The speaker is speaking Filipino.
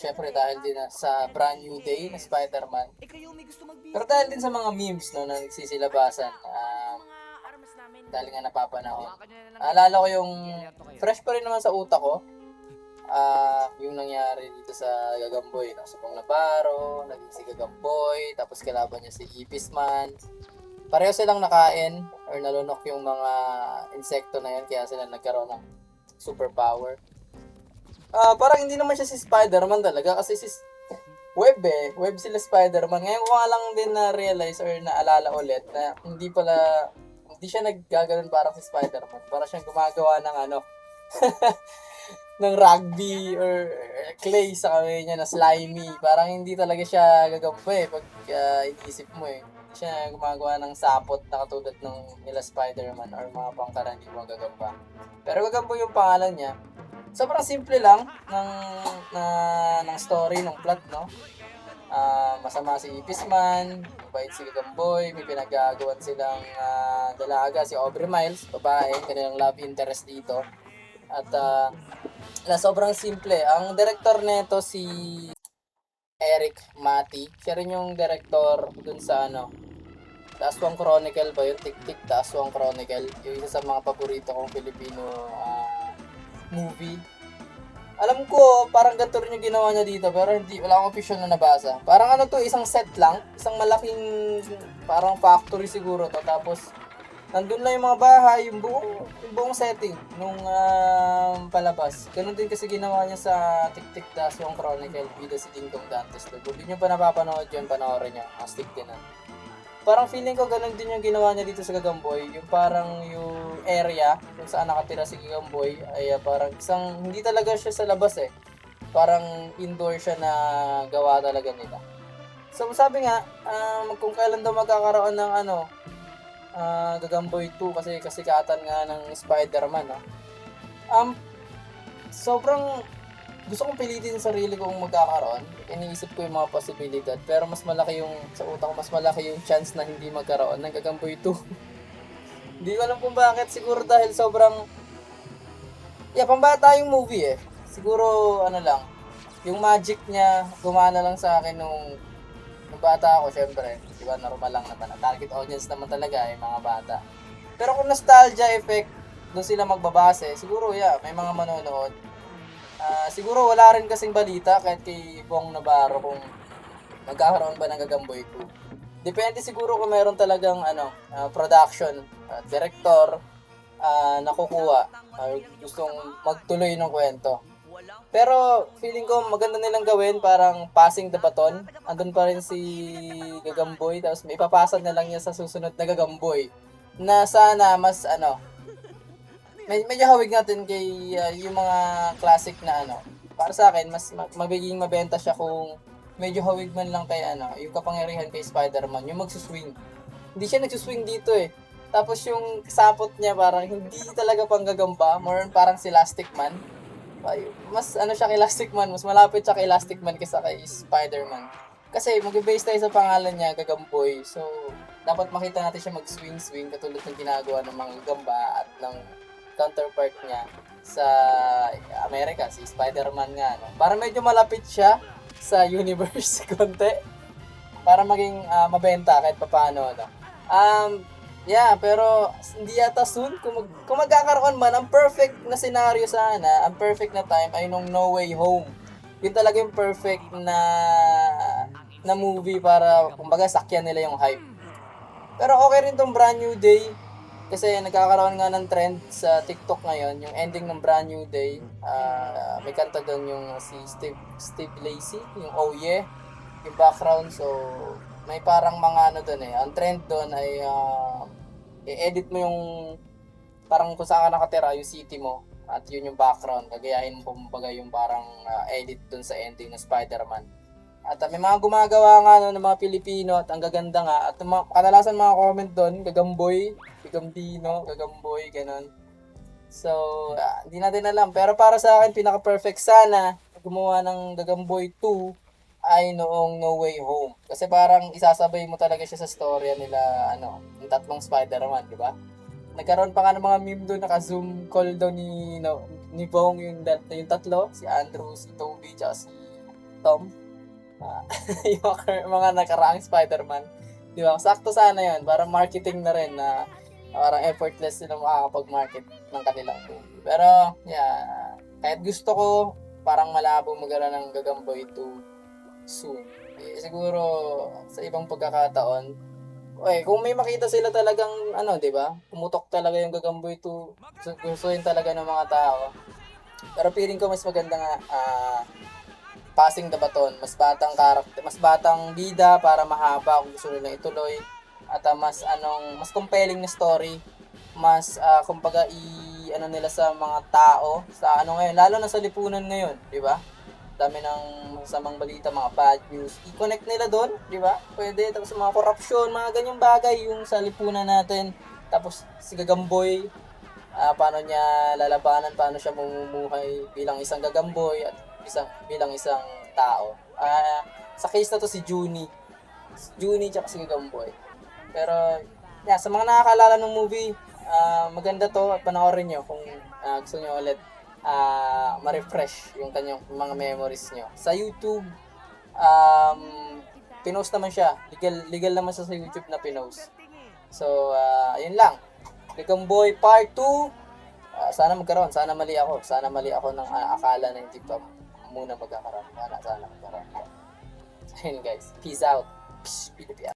Syempre dahil din sa brand new day na Spider-Man. Pero dahil din sa mga memes no, na nagsisilabasan, dahil nga napapanahon. Naalala ko yung fresh pa rin naman sa utak ko, yung nangyari dito sa Gagamboy. No? Subong Navarro, naging si Gagamboy, tapos kalaban niya si Ipisman. Pareho silang nakain or nalunok yung mga insekto na yun, kaya sila nagkaroon ng superpower. Parang hindi naman siya si Spider-Man talaga kasi si Web Web sila Spider-Man. Ngayon ko nga lang din na-realize or naalala ulit na hindi siya naggaganon parang si Spider-Man. Para siyang gumagawa ng ng rugby or clay sa kamay niya na slimy. Parang hindi talaga siya gagampo pag iniisip mo Hindi siya gumagawa ng sapot na katulad ng nila Spider-Man or mga pangkaraniwang gagamba. Pero gagampo yung pangalan niya. Sobrang simple lang ng story, ng plot, no? Masama si Ipisman, mabait si Gagamboy, may pinagagawan silang dalaga, si Aubrey Miles, babae, kanilang love interest dito. At sobrang simple. Ang director nito si Eric Mati. Siya rin yung director dun sa The Aswang Chronicle ba yun? Tik-Tik The Aswang Chronicle. Yung isa sa mga paborito kong Filipino movie. Alam ko, parang ganito rin yung ginawa niya dito, pero wala akong official na nabasa. Parang isang set lang, isang malaking, parang factory siguro to. Tapos, nandun lang yung mga bahay, yung buong setting, nung palabas. Ganun din kasi ginawa niya sa Tik-Tik The Aswang Chronicle, bida si Ding Dong Dantes. Kung hindi nyo pa napapanood yun, panoorin nyo, stick din na. Parang feeling ko ganun din yung ginawa niya dito sa Gagamboy. Yung parang yung area kung saan nakatira si Gagamboy ay parang hindi talaga siya sa labas Parang indoor siya na gawa talaga nila. So sabi nga, kung kailan daw magkakaroon ng Gagamboy 2 kasi kasikatan nga ng Spider-Man. No? Sobrang gusto kong pilitin sa sarili kong magkakaroon. Iniisip ko yung mga posibilidad. Pero mas malaki sa utak ko, mas malaki yung chance na hindi magkaroon ng Gagamboy 2. Hindi ko alam kung bakit. Siguro dahil sobrang... pambata yung movie Siguro, lang. Yung magic niya, gumana lang sa akin nung bata ako, syempre. Diba, normal lang naman. Target audience naman talaga mga bata. Pero kung nostalgia effect, doon sila magbabase, siguro may mga manonood. Siguro wala rin kasing balita kahit kay Bong Navarro kung magkakaroon ba ng Gagamboy 2. Depende siguro kung meron talagang production, director na kukuha gustong magtuloy ng kwento. Pero feeling ko maganda nilang gawin parang passing the baton. Andun pa rin si Gagamboy tapos may ipapasa na lang niya sa susunod na Gagamboy na sana mas medyo hawig natin kay yung mga classic na para sa akin mas magiging mabenta siya kung medyo hawig man lang kay yung kapangyarihan kay Spider-Man yung magsuswing. Hindi siya nagsuswing dito Tapos yung sapot niya parang hindi talaga panggagamba, more parang si Elastic Man. Mas siya kay Elastic Man, mas malapit siya kay Elastic Man kaysa kay Spider-Man. Kasi mag-base tayo sa pangalan niya, Gagamboy. So, dapat makita natin siya mag-swing-swing katulad ng ginagawa ng mga gamba at ng counterpart niya sa Amerika, si Spider-Man nga. Para medyo malapit siya sa universe konti. Para maging mabenta kahit papaano. Pero hindi yata soon. Kung magkakaroon man, ang perfect na scenario sana, ang perfect na time ay nung No Way Home. Yun talaga yung perfect na movie para, kumbaga, sakyan nila yung hype. Pero okay rin tong Brand New Day. Kasi nagkakaroon nga ng trend sa TikTok ngayon, yung ending ng Brand New Day. May kanta doon yung si Steve Lacy, yung Oh Yeah, yung background. So, may parang mga doon Ang trend doon ay i-edit mo yung parang kung saan ka nakatira, yung city mo. At yun yung background. Gagayahin mo kumbaga yung parang edit doon sa ending ng Spider-Man. At may mga gumagawa nga ng mga Pilipino at ang gaganda nga. At kadalasan mga comment doon, Gagamboy, Gagambino, Gagamboy, ganun. So, hindi natin alam. Pero para sa akin, pinaka-perfect sana gumawa ng Gagamboy 2 ay noong No Way Home. Kasi parang isasabay mo talaga siya sa storya nila, yung tatlong Spider-Man, di ba? Nagkaroon pa nga ng mga meme doon, naka-zoom call daw ni Bong yung tatlo, si Andrew, si Toby, tsaka si Tom. Ah, yung mga nakaraang Spider-Man. Di ba? Sakto sana yun. Parang marketing na rin na parang effortless sila makakapag-market ng kanilang movie. Pero, yeah, kahit gusto ko, parang malabo magkaroon ng Gagamboy 2 soon. Eh, siguro, sa ibang pagkakataon, kung may makita sila talagang, di ba? Pumutok talaga yung Gagamboy 2, gustuin talaga ng mga tao. Pero feeling ko mas maganda nga, passing the baton, mas batang karakter, mas batang bida para mahaba kung gusto nila ituloy at mas compelling na story, mas kumbaga nila sa mga tao sa ngayon, lalo na sa lipunan ngayon, di ba? Dami ng masamang balita, mga bad news, i-connect nila doon, di ba? Pwede, tapos mga korupsyon, mga ganyang bagay yung sa lipunan natin. Tapos si Gagamboy, paano niya lalabanan, paano siya mamumuhay bilang isang gagamboy at bilang isang tao. Sa case na to si Junie. Si Junie tsaka si Gagamboy. Pero sa mga nakakalala ng movie, maganda to at panoorin nyo kung gusto nyo ulit ma-refresh yung kanyang mga memories nyo. Sa YouTube, pinost naman siya. Legal naman siya sa YouTube na pinost. So, yun lang. Gagamboy Part 2. Sana magkaroon. Sana mali ako. Sana mali ako ng akala na hindi pa muna magkakaroon. Sana magkaroon. So, yun guys. Peace out. Peace.